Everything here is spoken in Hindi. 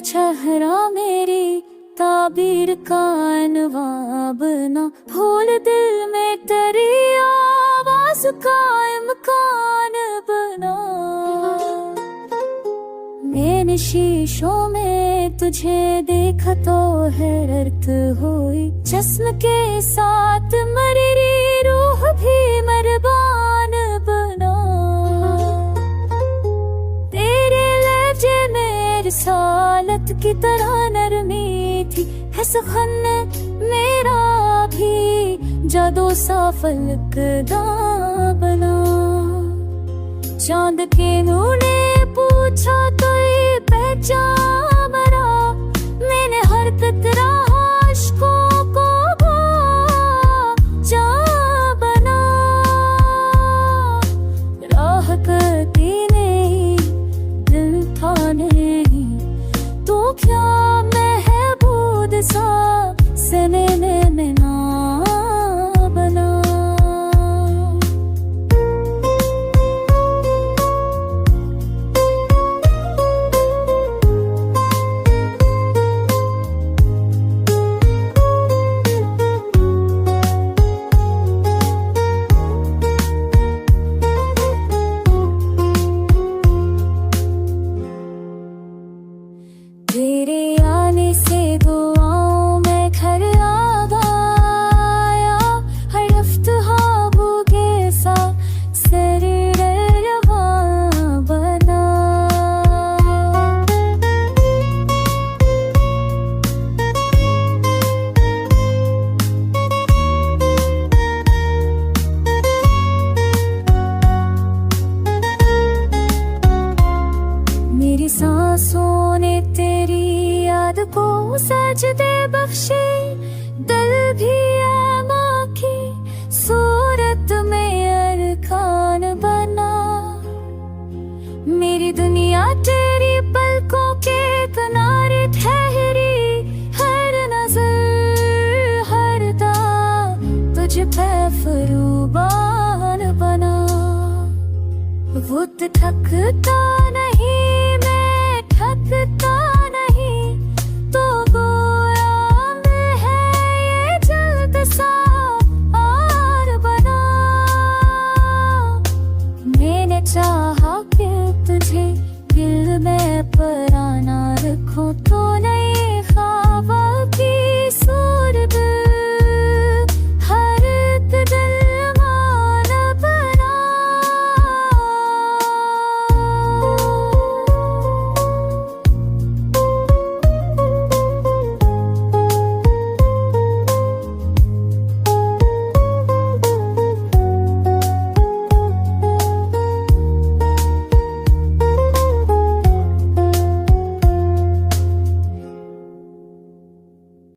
चेहरा मेरी ताबीर का अनवाब ना, भूल दिल में तेरी आवाज का इम्कान बना। मैंने शीशों में तुझे देखा तो हैरत हुई, जिस्म के साथ मरी रूह भी मेहरबान बना। तेरे लहजे में रिसालत की तरह नरमी थी, है सुखन मेरा भी जादू सा फलकदा बना। चांद के नूर ने पूछा तो ये पहचान मरा, मैंने हर कतरा अश्कों को जा बना। राह करती नहीं दिल था नहीं, तो क्या महबूद सा सनने में ना बना। तेरे आने से दुआओं में घर आ गया, हर अफ्ताबू के साथ शरीर रवां बना। मेरी सांसों ने तेरी याद को सजदे बख्शे, दिल भी आमा की सूरत में अरकान बना। मेरी दुनिया तेरी पलकों के किनारे ठहरी, हर नजर हर दाग तुझ पे फरूबान बना। वक्त थकता नहीं, मैं थकता नहीं, तो गोया में है ये जल्द सा और बना। मैंने चाहा कि तुझे दिल में पराना रखूं तो नहीं